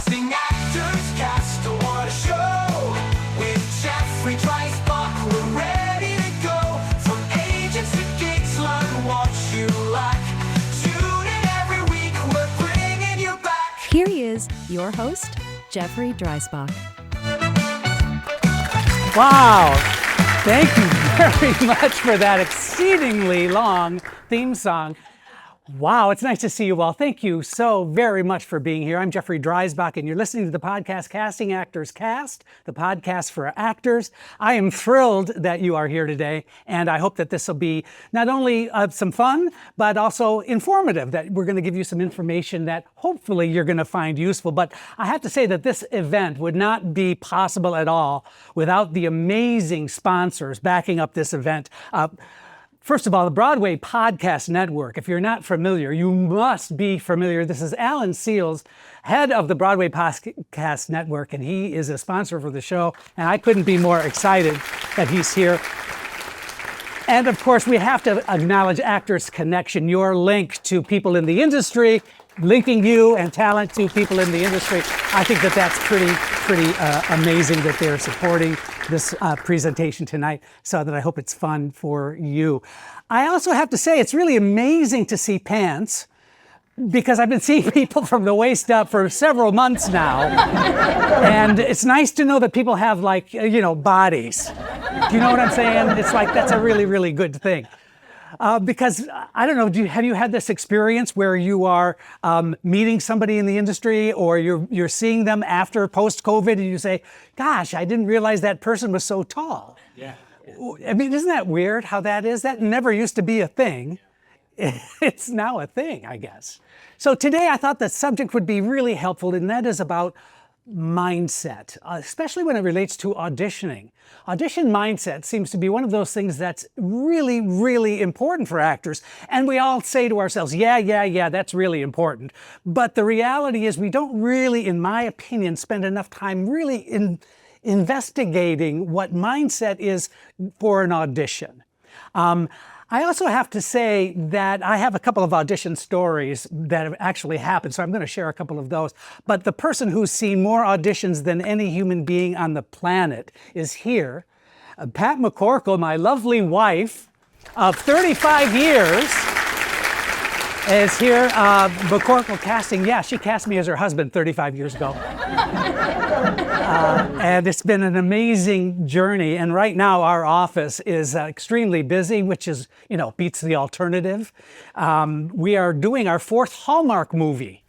Casting actors, cast what a show. With Jeffrey Dreisbach, we're ready to go. From agents to gigs, learn what you like. Tune in every week, we're bringing you back. Here he is, your host, Jeffrey Dreisbach. Wow. Thank you very much for that exceedingly long theme song. Wow, it's nice to see you all. Thank you so very much for being here. I'm Jeffrey Dreisbach, and you're listening to the podcast Casting Actors Cast, the podcast for actors. I am thrilled that you are here today, and I hope that this will be not only some fun, but also informative, that we're going to give you some information that hopefully you're going to find useful. But I have to say that this event would not be possible at all without the amazing sponsors backing up this event. First of all, the Broadway Podcast Network. If you're not familiar, you must be familiar. This is Alan Seals, head of the Broadway Podcast Network, and he is a sponsor for the show. And I couldn't be more excited that he's here. And of course, we have to acknowledge Actors Connection, your link to people in the industry, linking you and talent to people in the industry. I think that that's pretty amazing that they're supporting this presentation tonight, so that I hope it's fun for you. I also have to say it's really amazing to see pants, because I've been seeing people from the waist up for several months now. And it's nice to know that people have, like, bodies. Do you know what I'm saying? It's like, that's a really, really good thing. Because, I don't know, have you had this experience where you are meeting somebody in the industry, or you're seeing them after post-COVID, and you say, gosh, I didn't realize that person was so tall. Yeah. I mean, isn't that weird how that is? That never used to be a thing. It's now a thing, I guess. So today I thought the subject would be really helpful, and that is about mindset, especially when it relates to auditioning. Audition mindset seems to be one of those things that's really, really important for actors. And we all say to ourselves, yeah, that's really important. But the reality is we don't really, in my opinion, spend enough time really investigating what mindset is for an audition. I also have to say that I have a couple of audition stories that have actually happened, so I'm going to share a couple of those. But the person who's seen more auditions than any human being on the planet is here. Pat McCorkle, my lovely wife of 35 years, is here. McCorkle Casting, yeah, she cast me as her husband 35 years ago. And it's been an amazing journey. And right now our office is extremely busy, which is, beats the alternative. We are doing our 4th Hallmark movie.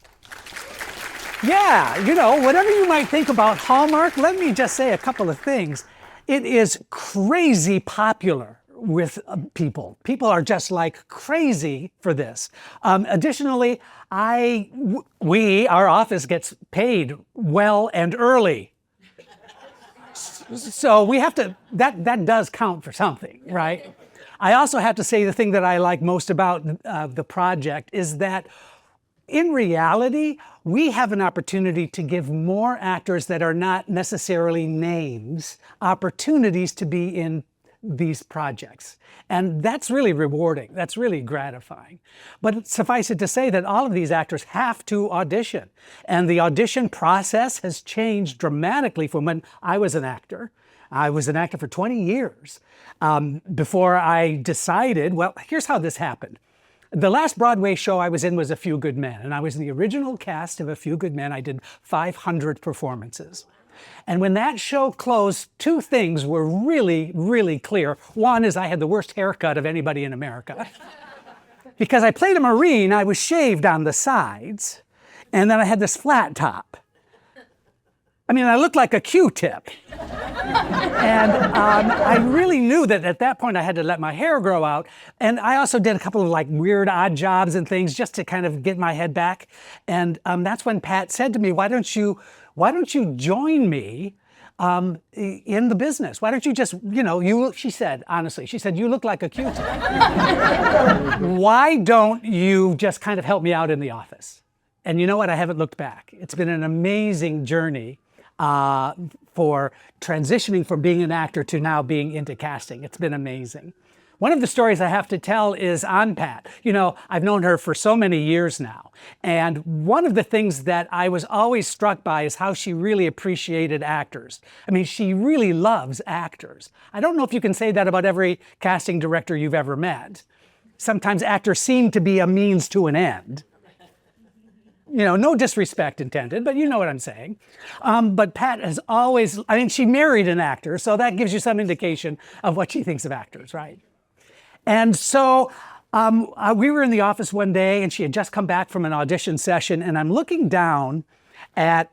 Yeah, whatever you might think about Hallmark, let me just say a couple of things. It is crazy popular with people. People are just like crazy for this. Additionally, our office gets paid well and early. So we have to, that does count for something, right? I also have to say the thing that I like most about the project is that in reality, we have an opportunity to give more actors that are not necessarily names opportunities to be in these projects. And that's really rewarding. That's really gratifying. But suffice it to say that all of these actors have to audition. And the audition process has changed dramatically from when I was an actor. I was an actor for 20 years before I decided, well, here's how this happened. The last Broadway show I was in was A Few Good Men, and I was in the original cast of A Few Good Men. I did 500 performances. And when that show closed, 2 things were really, really clear. One is I had the worst haircut of anybody in America. Because I played a Marine, I was shaved on the sides, and then I had this flat top. I mean, I looked like a Q-tip. And I really knew that at that point I had to let my hair grow out. And I also did a couple of weird odd jobs and things just to kind of get my head back. And that's when Pat said to me, why don't you join me in the business? Why don't you just, she said, honestly, you look like a Q-tip. Why don't you just kind of help me out in the office? And you know what? I haven't looked back. It's been an amazing journey for transitioning from being an actor to now being into casting. It's been amazing. One of the stories I have to tell is on Pat. You know, I've known her for so many years now. And one of the things that I was always struck by is how she really appreciated actors. I mean, she really loves actors. I don't know if you can say that about every casting director you've ever met. Sometimes actors seem to be a means to an end. You know, no disrespect intended, but you know what I'm saying. But Pat has always, I mean, she married an actor, so that gives you some indication of what she thinks of actors, right? And so we were in the office one day and she had just come back from an audition session, and I'm looking down at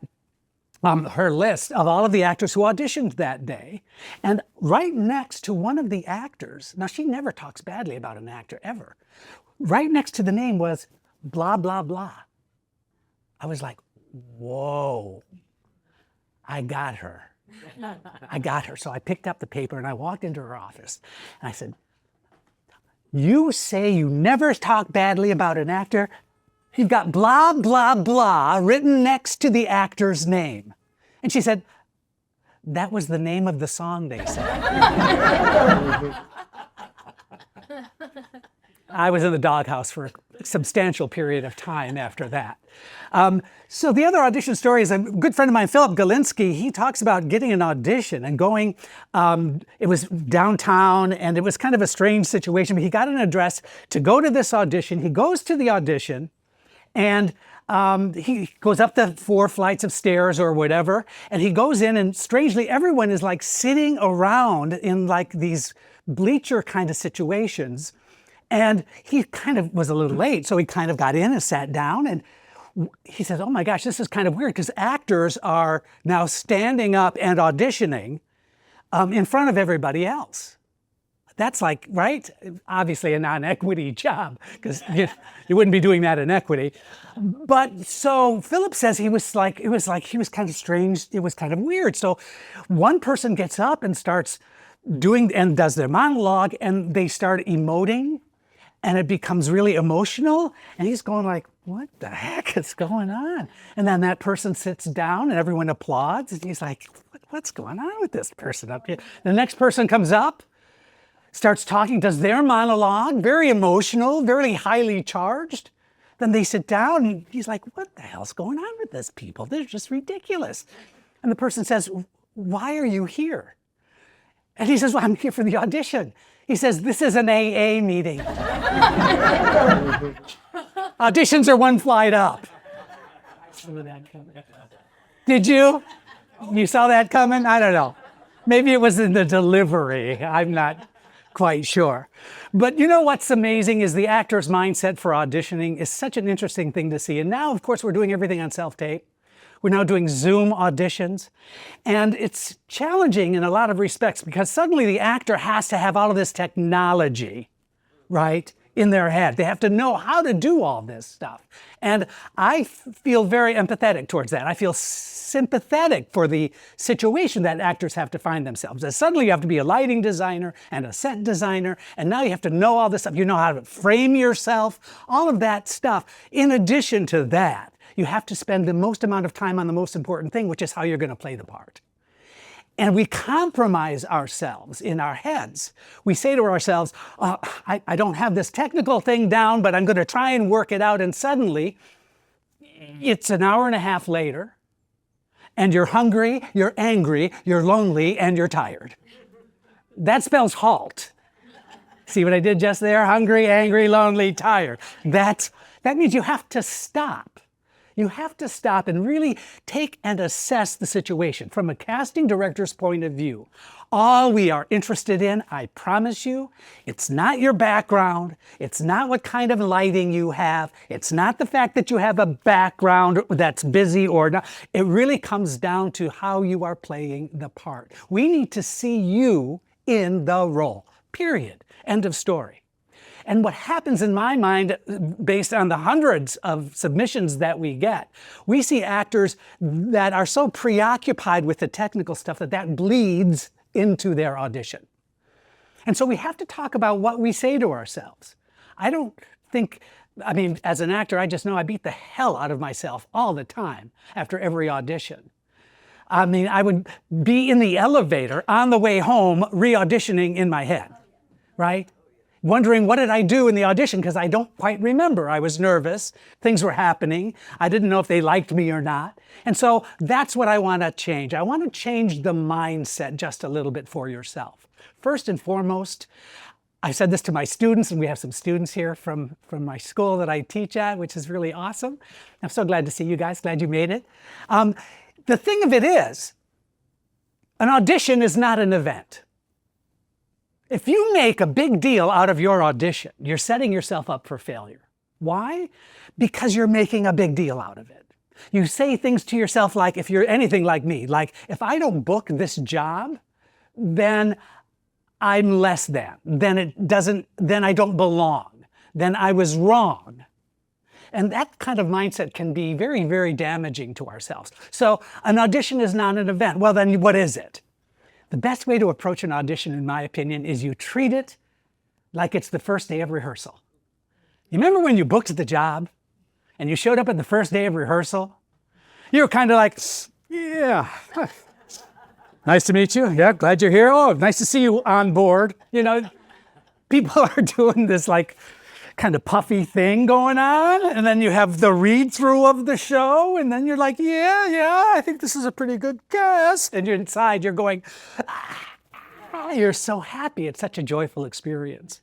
her list of all of the actors who auditioned that day. And right next to one of the actors, now she never talks badly about an actor ever, right next to the name was blah, blah, blah. I was like, whoa, I got her. I got her. So I picked up the paper and I walked into her office and I said, you say you never talk badly about an actor? You've got blah, blah, blah written next to the actor's name. And she said, that was the name of the song they sang. I was in the doghouse for a substantial period of time after that. So the other audition story is a good friend of mine, Philip Galinsky. He talks about getting an audition and going, it was downtown and it was kind of a strange situation, but he got an address to go to this audition. He goes to the audition and he goes up the 4 flights of stairs or whatever, and he goes in and strangely everyone is like sitting around in like these bleacher kind of situations. And he kind of was a little late, so he kind of got in and sat down, and he says, oh my gosh, this is kind of weird because actors are now standing up and auditioning in front of everybody else. That's like, right? Obviously a non-equity job because you wouldn't be doing that in equity. But so Philip says it was kind of strange. It was kind of weird. So one person gets up and starts doing and does their monologue, and they start emoting. And it becomes really emotional. And he's going like, what the heck is going on? And then that person sits down and everyone applauds. And he's like, what's going on with this person up here? The next person comes up, starts talking, does their monologue, very emotional, very highly charged. Then they sit down and he's like, what the hell's going on with this people? They're just ridiculous. And the person says, why are you here? And he says, well, I'm here for the audition. He says, this is an AA meeting. Auditions are one flight up. Did you? You saw that coming? I don't know. Maybe it was in the delivery. I'm not quite sure. But you know what's amazing is the actor's mindset for auditioning is such an interesting thing to see. And now, of course, we're doing everything on self-tape. We're now doing Zoom auditions, and it's challenging in a lot of respects because suddenly the actor has to have all of this technology, right, in their head. They have to know how to do all this stuff. And I feel very empathetic towards that. I feel sympathetic for the situation that actors have to find themselves. As suddenly you have to be a lighting designer and a set designer, and now you have to know all this stuff. You know how to frame yourself, all of that stuff. In addition to that, you have to spend the most amount of time on the most important thing, which is how you're going to play the part. And we compromise ourselves in our heads. We say to ourselves, I don't have this technical thing down, but I'm going to try and work it out. And suddenly, it's an hour and a half later, and you're hungry, you're angry, you're lonely, and you're tired. That spells halt. See what I did just there? Hungry, angry, lonely, tired. That means you have to stop. You have to stop and really take and assess the situation from a casting director's point of view. All we are interested in, I promise you, it's not your background. It's not what kind of lighting you have. It's not the fact that you have a background that's busy or not. It really comes down to how you are playing the part. We need to see you in the role, period. End of story. And what happens in my mind, based on the hundreds of submissions that we get, we see actors that are so preoccupied with the technical stuff that bleeds into their audition. And so we have to talk about what we say to ourselves. I mean, as an actor, I just know I beat the hell out of myself all the time after every audition. I mean, I would be in the elevator on the way home re-auditioning in my head, right? wondering what did I do in the audition because I don't quite remember. I was nervous. Things were happening. I didn't know if they liked me or not. And so that's what I want to change. I want to change the mindset just a little bit for yourself. First and foremost, I said this to my students, and we have some students here from my school that I teach at, which is really awesome. I'm so glad to see you guys. Glad you made it. The thing of it is, an audition is not an event. If you make a big deal out of your audition, you're setting yourself up for failure. Why? Because you're making a big deal out of it. You say things to yourself like, if you're anything like me, like, if I don't book this job, then I'm less than. Then I don't belong. Then I was wrong. And that kind of mindset can be very, very damaging to ourselves. So an audition is not an event. Well, then what is it? The best way to approach an audition, in my opinion, is you treat it like it's the first day of rehearsal. You remember when you booked the job and you showed up at the first day of rehearsal? You were kind of like, yeah, nice to meet you. Yeah, glad you're here. Oh, nice to see you on board. You know, people are doing this like kind of puffy thing going on, and then you have the read-through of the show, and then you're like, yeah, I think this is a pretty good guest. And you're inside, you're going, you're so happy. It's such a joyful experience.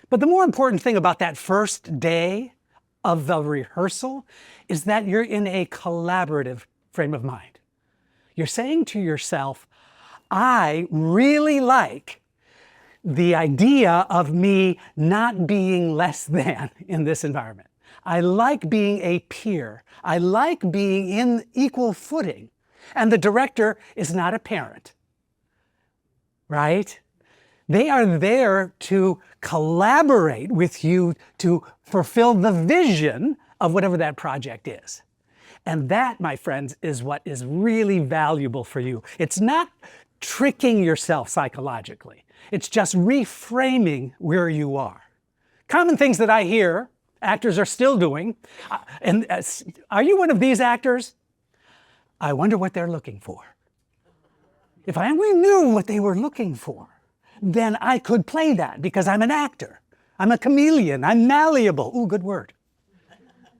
But the more important thing about that first day of the rehearsal is that you're in a collaborative frame of mind. You're saying to yourself, I really like the idea of me not being less than in this environment. I like being a peer. I like being in equal footing. And the director is not a parent, right? They are there to collaborate with you to fulfill the vision of whatever that project is. And that, my friends, is what is really valuable for you. It's not tricking yourself psychologically. It's just reframing where you are. Common things that I hear actors are still doing. Are you one of these actors? I wonder what they're looking for. If I only knew what they were looking for, then I could play that because I'm an actor. I'm a chameleon. I'm malleable. Ooh, good word.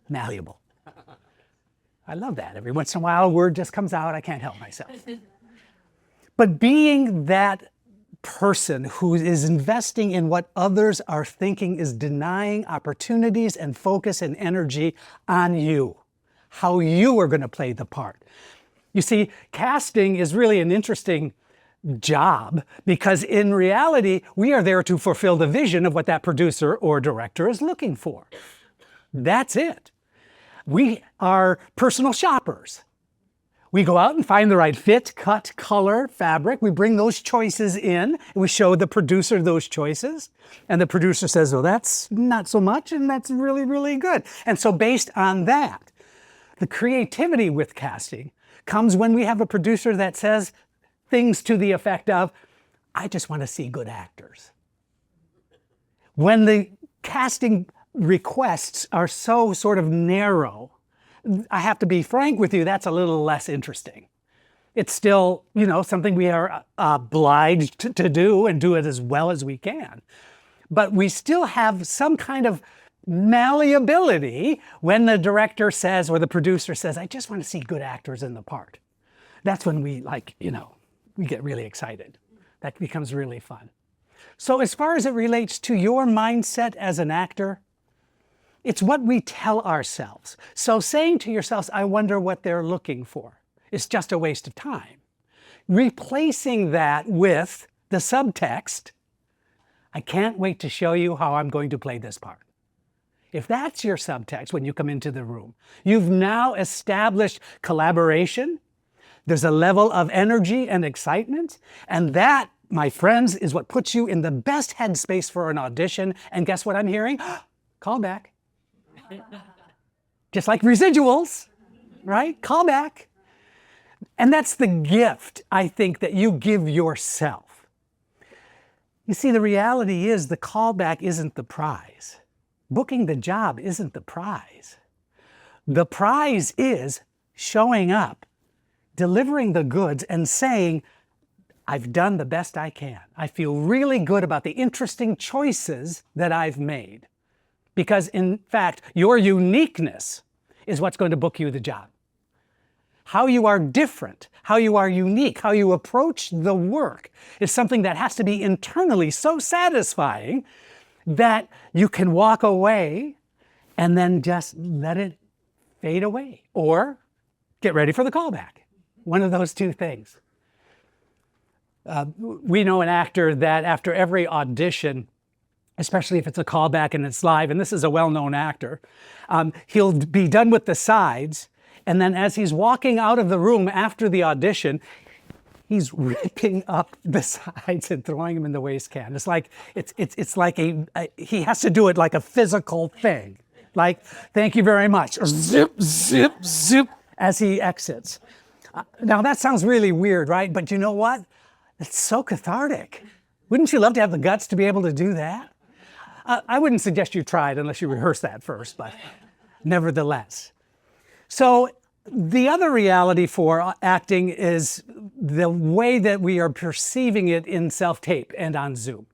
Malleable. I love that. Every once in a while, a word just comes out. I can't help myself. But being that person who is investing in what others are thinking is denying opportunities and focus and energy on you, how you are going to play the part. You see, casting is really an interesting job because in reality, we are there to fulfill the vision of what that producer or director is looking for. That's it. We are personal shoppers. We go out and find the right fit, cut, color, fabric. We bring those choices in, and we show the producer those choices. And the producer says, oh, that's not so much, and that's really, really good. And so based on that, the creativity with casting comes when we have a producer that says things to the effect of, I just want to see good actors. When the casting requests are so sort of narrow, I have to be frank with you, that's a little less interesting. It's still, something we are obliged to do and do it as well as we can. But we still have some kind of malleability when the director says or the producer says, I just want to see good actors in the part. That's when we we get really excited. That becomes really fun. So as far as it relates to your mindset as an actor, it's what we tell ourselves. So saying to yourselves, I wonder what they're looking for, is just a waste of time. Replacing that with the subtext, I can't wait to show you how I'm going to play this part. If that's your subtext when you come into the room, you've now established collaboration. There's a level of energy and excitement, and that, my friends, is what puts you in the best headspace for an audition. And guess what I'm hearing? Call back. Just like residuals, right? Call back. And that's the gift, I think, that you give yourself. You see, the reality is the callback isn't the prize. Booking the job isn't the prize. The prize is showing up, delivering the goods, and saying, I've done the best I can. I feel really good about the interesting choices that I've made. Because in fact, your uniqueness is what's going to book you the job. How you are different, how you are unique, how you approach the work is something that has to be internally so satisfying that you can walk away and then just let it fade away or get ready for the callback. One of those two things. We know an actor that after every audition, especially if it's a callback and it's live, and this is a well-known actor, he'll be done with the sides, and then as he's walking out of the room after the audition, he's ripping up the sides and throwing them in the waste can. It's like he has to do it like a physical thing. Like, thank you very much. Or zip, zip, zip as he exits. Now that sounds really weird, right? But you know what? It's so cathartic. Wouldn't you love to have the guts to be able to do that? I wouldn't suggest you try it unless you rehearse that first, but nevertheless. So the other reality for acting is the way that we are perceiving it in self-tape and on Zoom.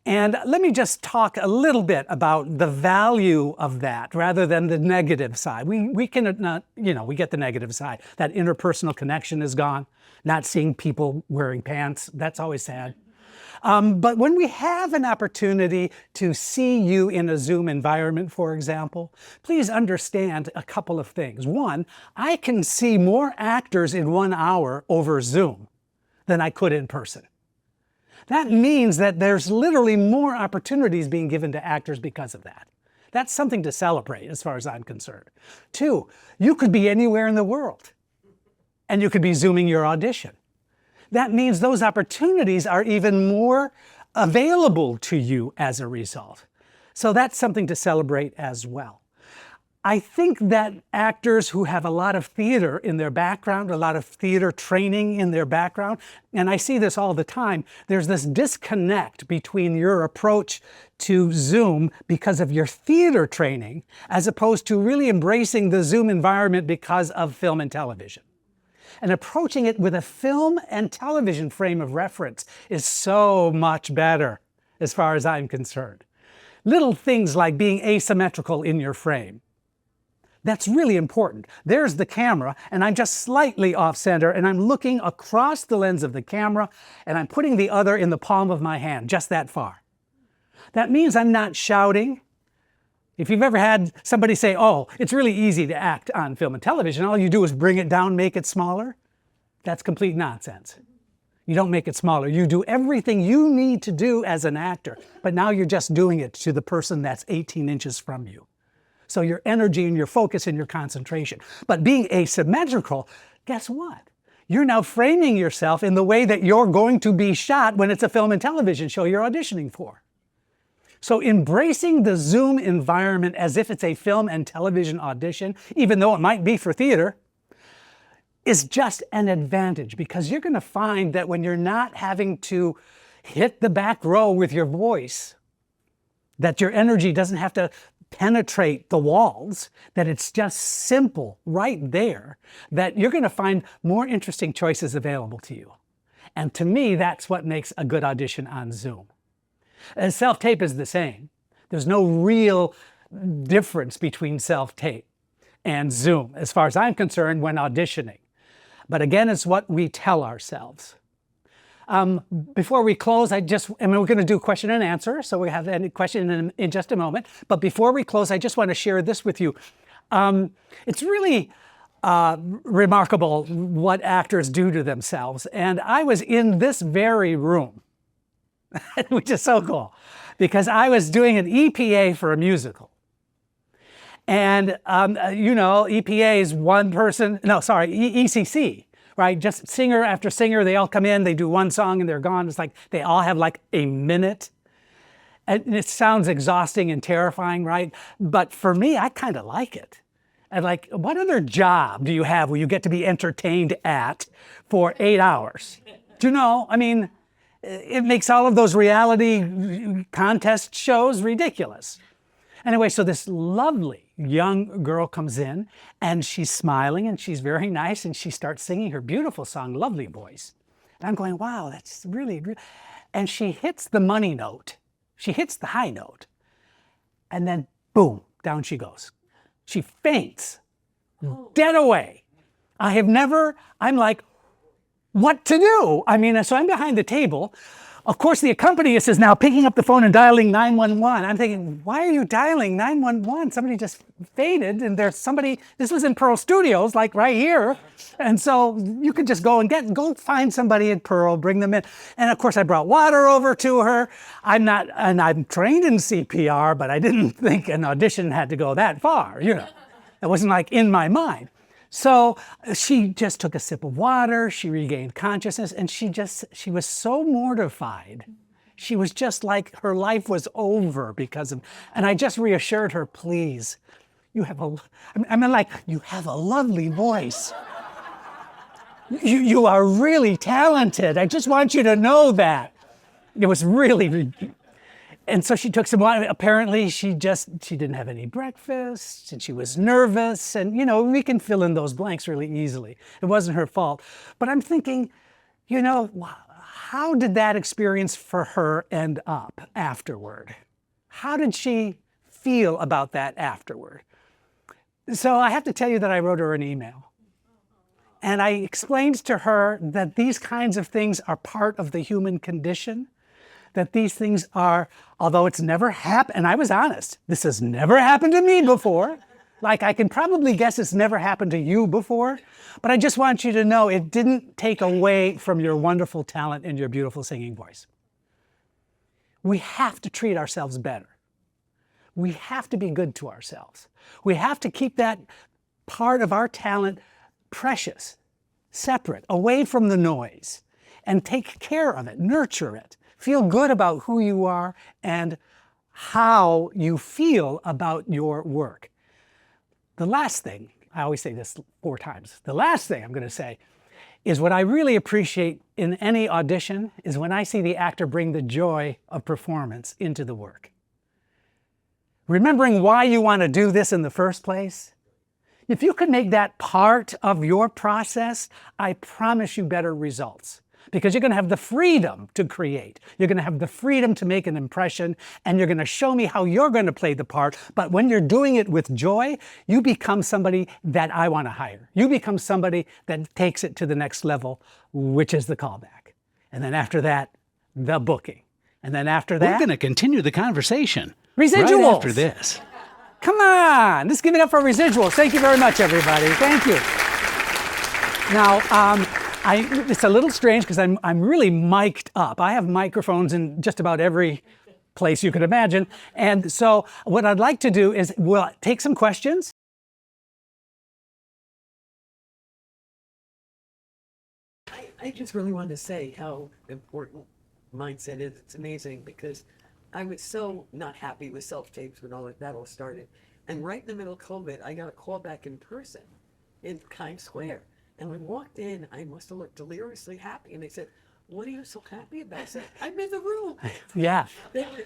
And let me just talk a little bit about the value of that rather than the negative side. We can, we get the negative side. That interpersonal connection is gone. Not seeing people wearing pants, that's always sad. But when we have an opportunity to see you in a Zoom environment, for example, please understand a couple of things. One, I can see more actors in 1 hour over Zoom than I could in person. That means that there's literally more opportunities being given to actors because of that. That's something to celebrate as far as I'm concerned. Two, you could be anywhere in the world and you could be Zooming your audition. That means those opportunities are even more available to you as a result. So that's something to celebrate as well. I think that actors who have a lot of theater in their background, a lot of theater training in their background, and I see this all the time, there's this disconnect between your approach to Zoom because of your theater training, as opposed to really embracing the Zoom environment because of film and television. And approaching it with a film and television frame of reference is so much better as far as I'm concerned. Little things like being asymmetrical in your frame. That's really important. There's the camera, and I'm just slightly off center, and I'm looking across the lens of the camera, and I'm putting the other in the palm of my hand, just that far. That means I'm not shouting. If you've ever had somebody say, oh, it's really easy to act on film and television, all you do is bring it down, make it smaller, that's complete nonsense. You don't make it smaller. You do everything you need to do as an actor, but now you're just doing it to the person that's 18 inches from you. So your energy and your focus and your concentration. But being asymmetrical, guess what? You're now framing yourself in the way that you're going to be shot when it's a film and television show you're auditioning for. So embracing the Zoom environment as if it's a film and television audition, even though it might be for theater, is just an advantage, because you're going to find that when you're not having to hit the back row with your voice, that your energy doesn't have to penetrate the walls, that it's just simple right there, that you're going to find more interesting choices available to you. And to me, that's what makes a good audition on Zoom. Self-tape is the same. There's no real difference between self-tape and Zoom, as far as I'm concerned, when auditioning. But again, it's what we tell ourselves. Before we close, we're going to do question and answer, so we have a question in just a moment. But before we close, I just want to share this with you. It's really remarkable what actors do to themselves. And I was in this very room, which is so cool, because I was doing an EPA for a musical. And, EPA is one person, ECC, right? Just singer after singer, they all come in, they do one song and they're gone. It's like they all have like a minute. And it sounds exhausting and terrifying, right? But for me, I kind of like it. And like, what other job do you have where you get to be entertained at for 8 hours? Do you know? I mean, it makes all of those reality contest shows ridiculous. Anyway, so this lovely young girl comes in and she's smiling and she's very nice and she starts singing her beautiful song, lovely voice. And I'm going, wow, that's really. And she hits the money note. She hits the high note. And then, boom, down she goes. She faints, dead away. I'm like, what to do? I mean, so I'm behind the table. Of course, the accompanist is now picking up the phone and dialing 911. I'm thinking, why are you dialing 911? Somebody just fainted, and there's somebody, this was in Pearl Studios, like right here. And so you could just go find somebody at Pearl, bring them in. And of course, I brought water over to her. I'm trained in CPR, but I didn't think an audition had to go that far, you know. It wasn't like in my mind. So she just took a sip of water, she regained consciousness, and she was so mortified. She was just like her life was over and I just reassured her, please, you have a lovely voice. You are really talented. I just want you to know that. It was really. And so she took some water. Apparently, she didn't have any breakfast, and she was nervous. And, we can fill in those blanks really easily. It wasn't her fault. But I'm thinking, how did that experience for her end up afterward? How did she feel about that afterward? So I have to tell you that I wrote her an email. And I explained to her that these kinds of things are part of the human condition. That these things are, although it's never happened, and I was honest, this has never happened to me before. Like, I can probably guess it's never happened to you before, but I just want you to know it didn't take away from your wonderful talent and your beautiful singing voice. We have to treat ourselves better. We have to be good to ourselves. We have to keep that part of our talent precious, separate, away from the noise, and take care of it, nurture it. Feel good about who you are and how you feel about your work. The last thing, I always say this 4 times, the last thing I'm going to say is what I really appreciate in any audition is when I see the actor bring the joy of performance into the work. Remembering why you want to do this in the first place, if you could make that part of your process, I promise you better results. Because you're going to have the freedom to create. You're going to have the freedom to make an impression, and you're going to show me how you're going to play the part. But when you're doing it with joy, you become somebody that I want to hire. You become somebody that takes it to the next level, which is the callback. And then after that, the booking. And then after that, we're going to continue the conversation residuals. Right after this. Come on, let's give it up for residuals. Thank you very much, everybody. Thank you. Now, it's a little strange because I'm really mic'd up. I have microphones in just about every place you could imagine. And so what I'd like to do is we'll take some questions. I just really wanted to say how important mindset is. It's amazing because I was so not happy with self-tapes when that all started. And right in the middle of COVID, I got a call back in person in Times Square. And when I walked in, I must have looked deliriously happy. And they said, what are you so happy about? I said, I'm in the room. Yeah.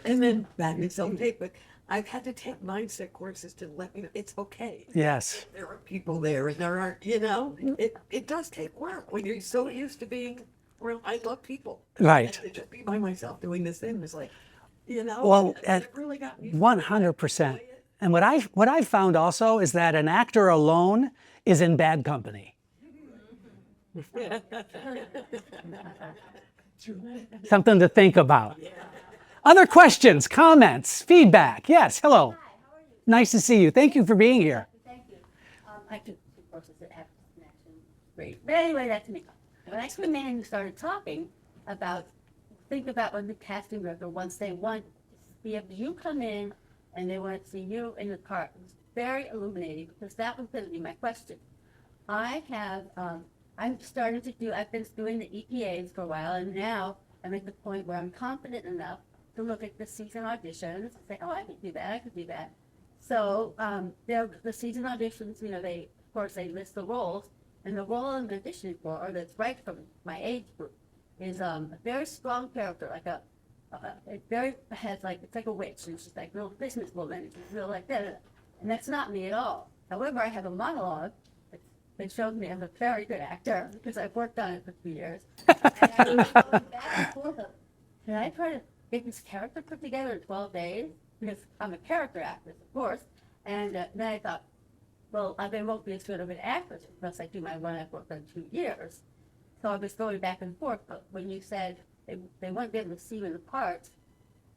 And then back in self-tape. But I've had to take mindset courses to let me know it's okay. Yes. There are people there and there aren't, it does take work when you're so used to being, well, I love people. Right. And to just be by myself doing this thing was like, Well, it really got me. 100%. And what I've found also is that an actor alone is in bad company. Something to think about. Other questions, comments, feedback? Yes, hello. Hi, how are you? Nice to see you. Thank you for being here. Thank you. I took 2 courses that have connection. Great. But anyway, that's me. When I came in and you started talking about, think about when the casting director, once they want to see if you come in and they want to see you in the part, it was very illuminating because that was going to be my question. I've been doing the EPAs for a while, and now I'm at the point where I'm confident enough to look at the season auditions and say, oh, I could do that. So the season auditions, they list the roles, and the role I'm auditioning for, or that's right from my age group, is a very strong character, it's like a witch, and she's like real businesswoman, she's real like that, and that's not me at all. However, I have a monologue that's It showed me I'm a very good actor because I've worked on it for 3 years. And I was going back and forth. Can I try to get this character put together in 12 days? Because I'm a character actress, of course. And then I thought, well, I won't be as good of an actress unless I do my one I've worked on 2 years. So I was going back and forth. But when you said they won't be able to see me in the part,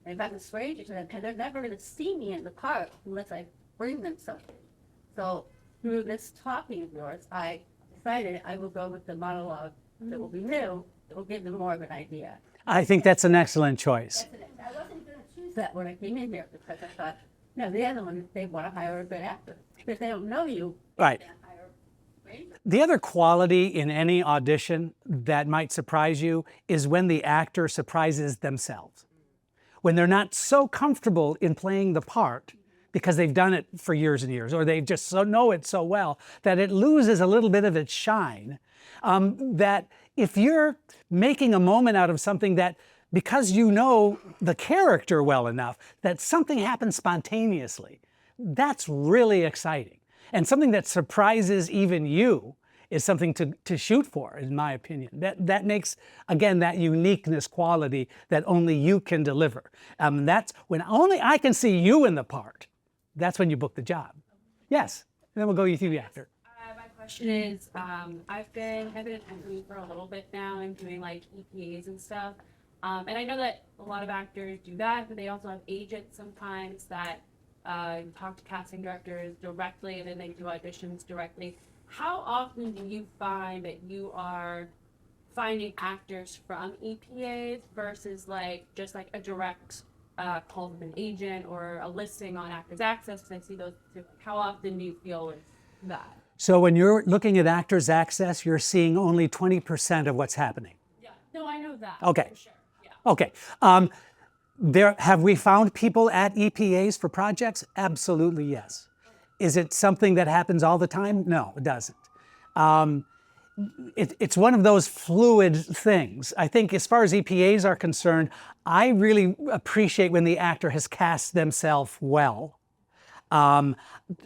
and if I'm a stranger to them, they're never going to see me in the part unless I bring them something. So through this talking of yours, I decided I will go with the monologue that will be new, that will give them more of an idea. I think that's an excellent choice. I wasn't going to choose that when I came in here because I thought, no, the other one, they want to hire a good actor. If they don't know you, Right. they can't hire a great actor. The other quality in any audition that might surprise you is when the actor surprises themselves. When they're not so comfortable in playing the part because they've done it for years and years, or they just know it so well that it loses a little bit of its shine. That if you're making a moment out of something that, because you know the character well enough, that something happens spontaneously, that's really exciting. And something that surprises even you is something to shoot for, in my opinion. That makes, again, that uniqueness quality that only you can deliver. That's when only I can see you in the part. That's when you book the job. Yes, and then we'll go through the actor. My question is, I've been acting for a little bit now. I'm doing like EPAs and stuff. And I know that a lot of actors do that, but they also have agents sometimes that talk to casting directors directly and then they do auditions directly. How often do you find that you are finding actors from EPAs versus like just like a direct call from an agent or a listing on Actors Access? Because I see those two. How often do you feel with that? So when you're looking at Actors Access, you're seeing only 20% of what's happening. Yeah. No, I know that. Okay. For sure. Yeah. Okay. Have we found people at EPAs for projects? Absolutely, yes. Is it something that happens all the time? No, it doesn't. It's one of those fluid things. I think as far as EPAs are concerned, I really appreciate when the actor has cast themselves well.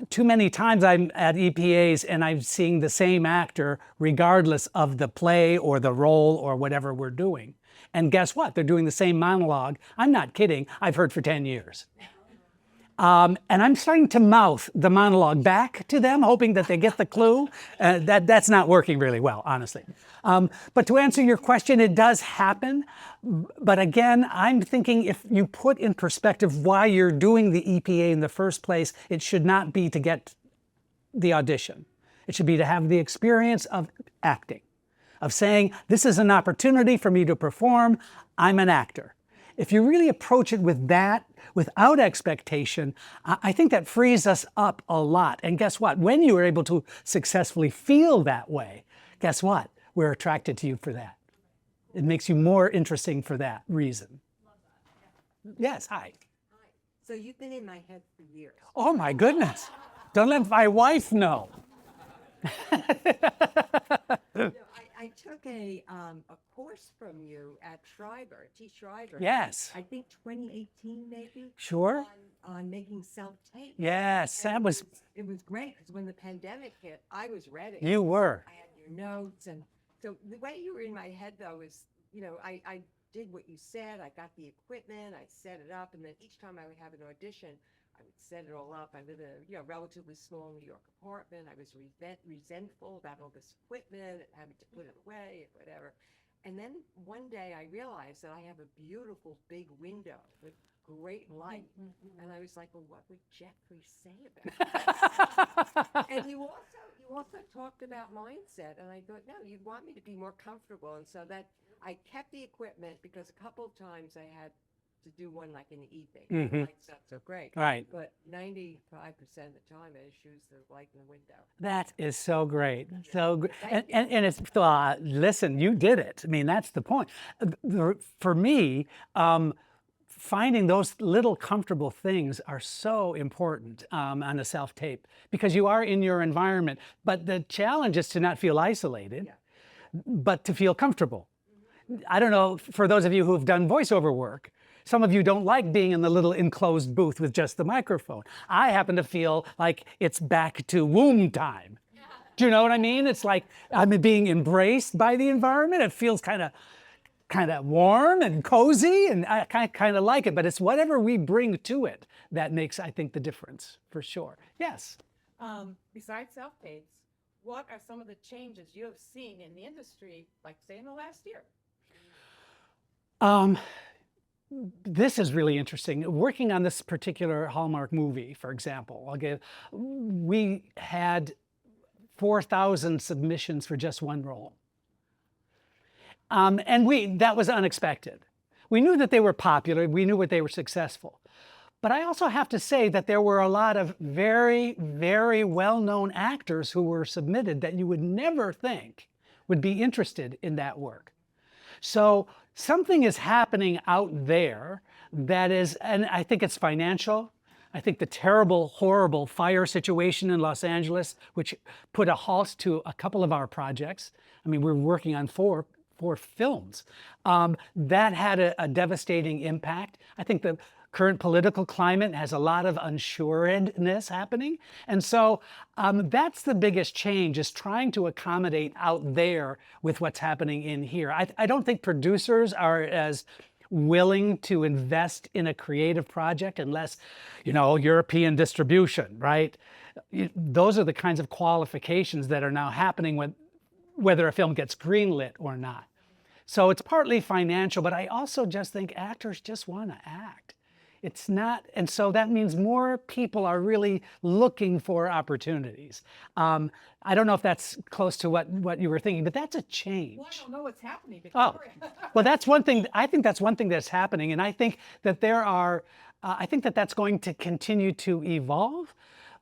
Too many times I'm at EPAs and I'm seeing the same actor regardless of the play or the role or whatever we're doing. And guess what? They're doing the same monologue. I'm not kidding. I've heard for 10 years. And I'm starting to mouth the monologue back to them, hoping that they get the clue. That's not working really well, honestly. But to answer your question, it does happen. But again, I'm thinking if you put in perspective why you're doing the EPA in the first place, it should not be to get the audition. It should be to have the experience of acting, of saying, this is an opportunity for me to perform. I'm an actor. If you really approach it with that, without expectation, I think that frees us up a lot. And guess what? When you are able to successfully feel that way, guess what? We're attracted to you for that. It makes you more interesting for that reason. Yes, hi. Hi. So you've been in my head for years. Oh my goodness. Don't let my wife know. No, I took a course from you at Schreiber, T. Schreiber. Yes. I think 2018 maybe. Sure. On making self-tape. Yes, that was, It was great because when the pandemic hit, I was ready. you were. I had your notes, and so the way you were in my head though is, you know, I did what you said. I got the equipment, I set it up, and then each time I would have an audition, I would set it all up. I live in a relatively small New York apartment. I was resentful about all this equipment and having to put it away and whatever. And then one day I realized that I have a beautiful big window with great light. And I was like, well, what would Jeffrey say about that? And you also talked about mindset. And I thought, no, you'd want me to be more comfortable. And so that I kept the equipment because a couple of times I had to do one like in the evening. The light's not so great. Right. But 95% of the time I just use the light in the window. That is so great. So great. And it's, listen, you did it. I mean, that's the point. For me, finding those little comfortable things are so important on a self-tape because you are in your environment. But the challenge is to not feel isolated, but to feel comfortable. I don't know, for those of you who have done voiceover work, some of you don't like being in the little enclosed booth with just the microphone. I happen to feel like it's back to womb time. Do you know what I mean? It's like I'm being embraced by the environment. It feels kind of warm and cozy, and I kind of like it. But it's whatever we bring to it that makes, I think, the difference for sure. Yes. Besides self-tapes, what are some of the changes you have seen in the industry, like say in the last year? This is really interesting. Working on this particular Hallmark movie, for example, we had 4,000 submissions for just one role. And that was unexpected. We knew that they were popular, we knew that they were successful. But I also have to say that there were a lot of very, very well-known actors who were submitted that you would never think would be interested in that work. So something is happening out there that is, and I think it's financial. I think the terrible, horrible fire situation in Los Angeles, which put a halt to a couple of our projects. I mean, we're working on four films. That had a devastating impact. I think the current political climate has a lot of unsuredness happening. And so that's the biggest change, is trying to accommodate out there with what's happening in here. I don't think producers are as willing to invest in a creative project unless, European distribution, right? Those are the kinds of qualifications that are now happening whether a film gets greenlit or not. So it's partly financial, but I also just think actors just want to act. It's not, and so that means more people are really looking for opportunities. I don't know if that's close to what you were thinking, but that's a change. Well, I don't know what's happening, Oh, Victoria. well, that's one thing. I think that's one thing that's happening, and I think that I think that that's going to continue to evolve.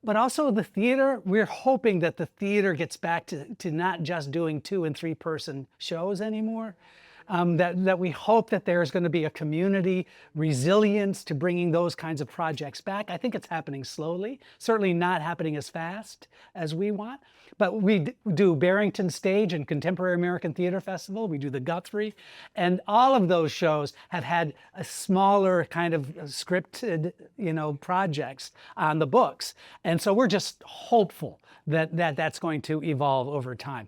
But also the theater, we're hoping that the theater gets back to not just doing 2- and 3-person shows anymore. That we hope that there's going to be a community resilience to bringing those kinds of projects back. I think it's happening slowly, certainly not happening as fast as we want. But we do Barrington Stage and Contemporary American Theater Festival. We do the Guthrie. And all of those shows have had a smaller kind of scripted, projects on the books. And so we're just hopeful that that's going to evolve over time.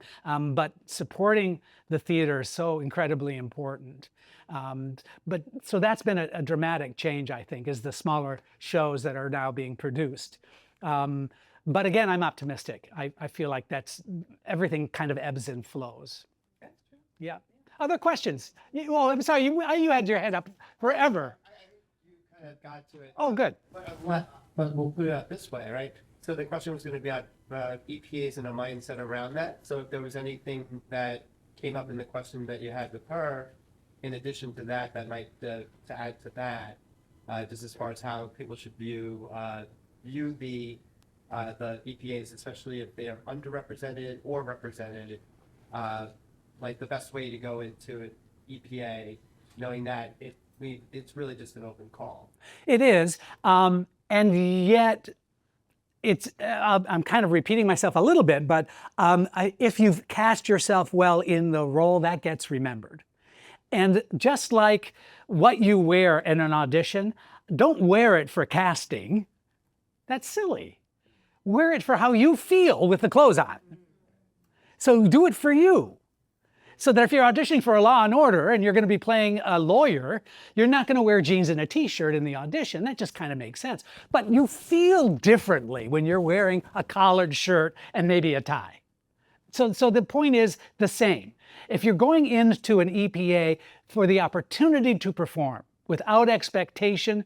But supporting the theater is so incredibly important. But so that's been a dramatic change, I think, is the smaller shows that are now being produced. But again, I'm optimistic. I feel like everything kind of ebbs and flows. That's true. Yeah. Other questions? Well, I'm sorry, you had your head up forever. You kind of got to it. Oh, good. But we'll put it this way, right? So the question was going to be on EPAs and a mindset around that. So if there was anything that came up in the question that you had with her, in addition to that might to add to that, just as far as how people should view the EPAs, especially if they are underrepresented or represented, like the best way to go into an EPA, knowing that it's really just an open call. It is, and yet I'm kind of repeating myself a little bit, but if you've cast yourself well in the role, that gets remembered. And just like what you wear in an audition, don't wear it for casting. That's silly. Wear it for how you feel with the clothes on. So do it for you. So that if you're auditioning for a Law and Order and you're going to be playing a lawyer, you're not going to wear jeans and a t-shirt in the audition. That just kind of makes sense. But you feel differently when you're wearing a collared shirt and maybe a tie. So the point is the same. If you're going into an EPA for the opportunity to perform without expectation,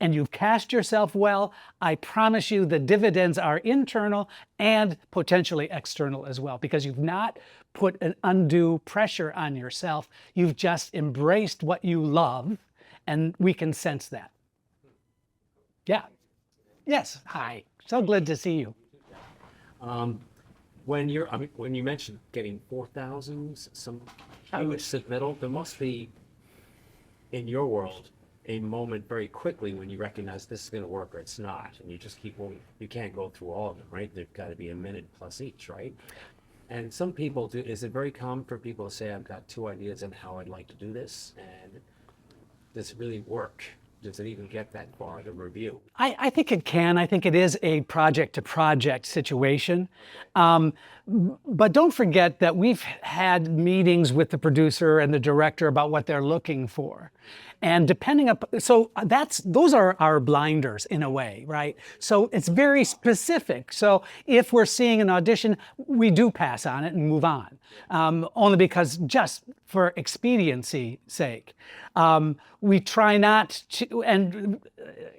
and you've cast yourself well, I promise you the dividends are internal and potentially external as well, because you've not put an undue pressure on yourself. You've just embraced what you love, and we can sense that. Yeah. Yes. Hi. So glad to see you. When you mentioned getting 4,000 some huge submittal, there must be, in your world, a moment very quickly when you recognize this is going to work or it's not, and you just keep moving. You can't go through all of them, right? They've got to be a minute plus each, right? And some people do. Is it very common for people to say, I've got 2 ideas on how I'd like to do this, and does it really work? does it even get that far, the review? I think it can. I think it is a project-to-project situation. But don't forget that we've had meetings with the producer and the director about what they're looking for. And depending up, so those are our blinders in a way, right? So it's very specific. So if we're seeing an audition, we do pass on it and move on, only because just for expediency sake. We try not to, and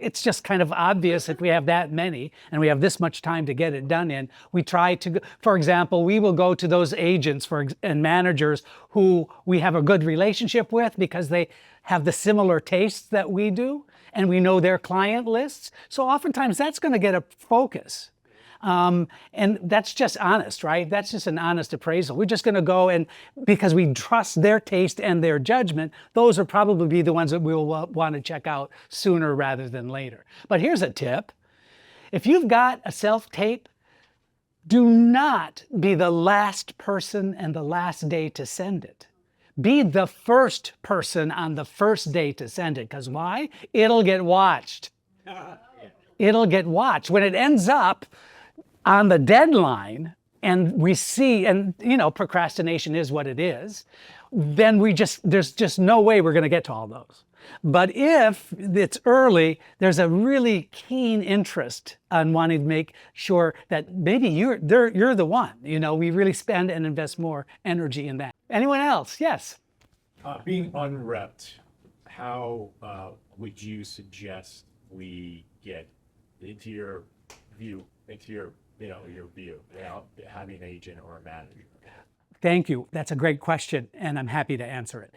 it's just kind of obvious if we have that many and we have this much time to get it done in, we try to, for example, we will go to those agents and managers who we have a good relationship with because they have the similar tastes that we do and we know their client lists. So oftentimes that's going to get a focus. And that's just honest, right? That's just an honest appraisal. We're just going to go and because we trust their taste and their judgment, those will probably be the ones that we'll want to check out sooner rather than later. But here's a tip. If you've got a self-tape, do not be the last person and the last day to send it. Be the first person on the first day to send it. Because why? It'll get watched. It'll get watched. When it ends up on the deadline and we see, and you know, procrastination is what it is, then there's just no way we're going to get to all those. But if it's early, there's a really keen interest on wanting to make sure that maybe you're the one. You know, we really spend and invest more energy in that. Anyone else? Yes. Being unrepped, how would you suggest we get into your view, your view, without having an agent or a manager? Thank you. That's a great question, and I'm happy to answer it.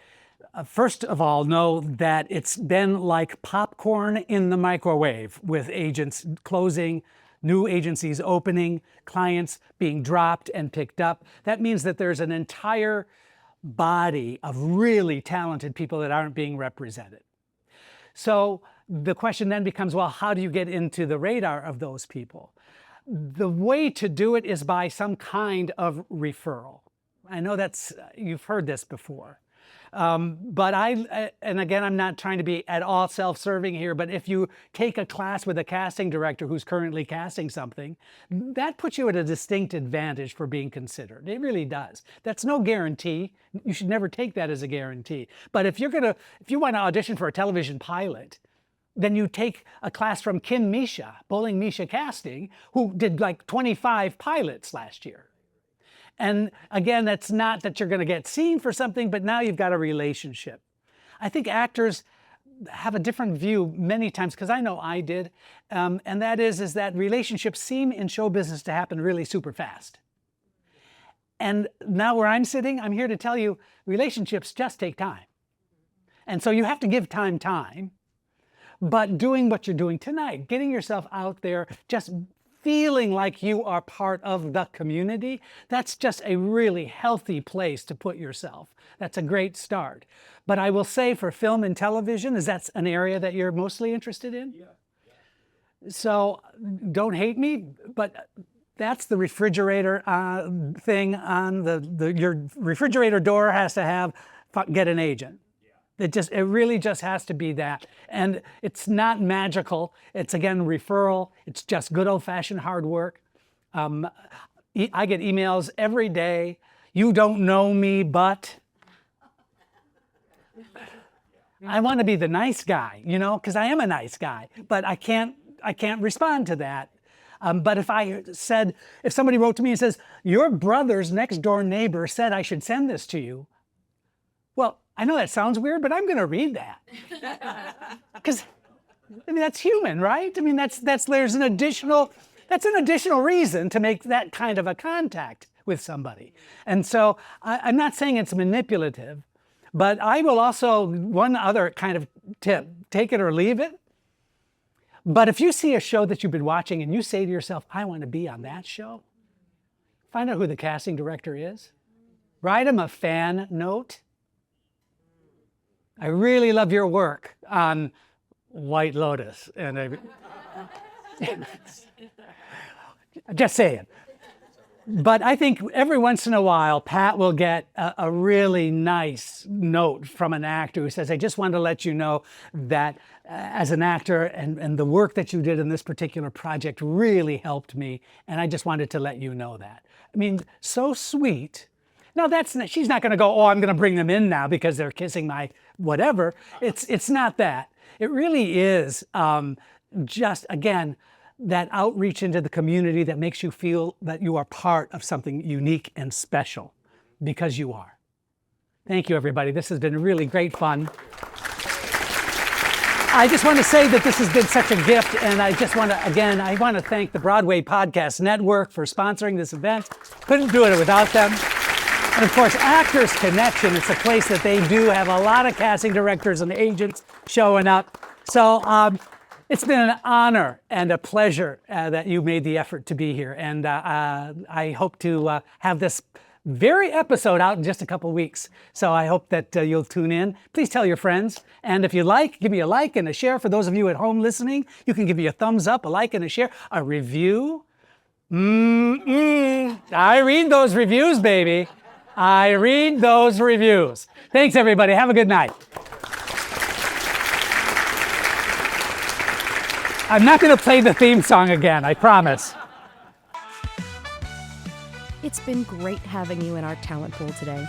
First of all, know that it's been like popcorn in the microwave with agents closing, new agencies opening, clients being dropped and picked up. That means that there's an entire body of really talented people that aren't being represented. So the question then becomes, well, how do you get into the radar of those people? The way to do it is by some kind of referral. I know you've heard this before. But and again, I'm not trying to be at all self-serving here, but if you take a class with a casting director who's currently casting something, that puts you at a distinct advantage for being considered. It really does. That's no guarantee. You should never take that as a guarantee. But if you want to audition for a television pilot, then you take a class from Kim Misha, Bowling Misha Casting, who did like 25 pilots last year. And again, that's not that you're going to get seen for something, but now you've got a relationship. I think actors have a different view many times, because I know I did, and that is that relationships seem in show business to happen really super fast. And now where I'm sitting, I'm here to tell you, relationships just take time. And so you have to give time, but doing what you're doing tonight, getting yourself out there, just feeling like you are part of the community, that's just a really healthy place to put yourself. That's a great start. But I will say for film and television, is that an area that you're mostly interested in? Yeah. So don't hate me, but that's the refrigerator thing on your refrigerator door has to have, get an agent. It really just has to be that. And it's not magical. It's again, referral. It's just good old fashioned hard work. I get emails every day. You don't know me, but I want to be the nice guy, you know, because I am a nice guy, but I can't respond to that. But if somebody wrote to me and says, your brother's next door neighbor said I should send this to you. Well, I know that sounds weird, but I'm going to read that. Because, I mean, that's human, right? I mean, there's an additional reason to make that kind of a contact with somebody. And so I'm not saying it's manipulative, but I will also, one other kind of tip, take it or leave it. But if you see a show that you've been watching and you say to yourself, I want to be on that show, find out who the casting director is. Write him a fan note. I really love your work on White Lotus. And just saying. But I think every once in a while, Pat will get a really nice note from an actor who says, I just wanted to let you know that as an actor and the work that you did in this particular project really helped me. And I just wanted to let you know that. I mean, so sweet. Now, she's not going to go, oh, I'm going to bring them in now because they're kissing my whatever. It's not that. It really is just, again, that outreach into the community that makes you feel that you are part of something unique and special, because you are. Thank you, everybody. This has been really great fun. I just want to say that this has been such a gift, and I just want to, again, I want to thank the Broadway Podcast Network for sponsoring this event. Couldn't do it without them. And of course, Actors Connection, it's a place that they do have a lot of casting directors and agents showing up. So it's been an honor and a pleasure that you made the effort to be here. And I hope to have this very episode out in just a couple weeks. So I hope that you'll tune in. Please tell your friends. And if you like, give me a like and a share. For those of you at home listening, you can give me a thumbs up, a like and a share, a review. I read those reviews, baby. I read those reviews. Thanks, everybody. Have a good night. I'm not going to play the theme song again, I promise. It's been great having you in our talent pool today.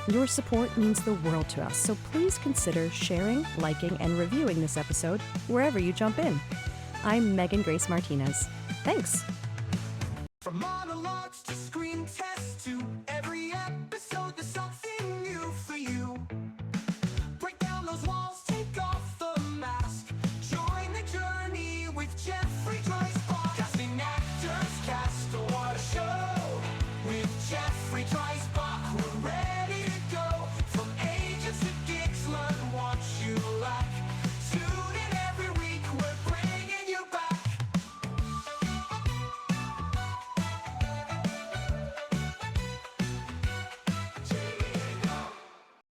Your support means the world to us, so please consider sharing, liking, and reviewing this episode wherever you jump in. I'm Megan Grace Martinez. Thanks. From monologues to screen tests to every episode, there's something new for you.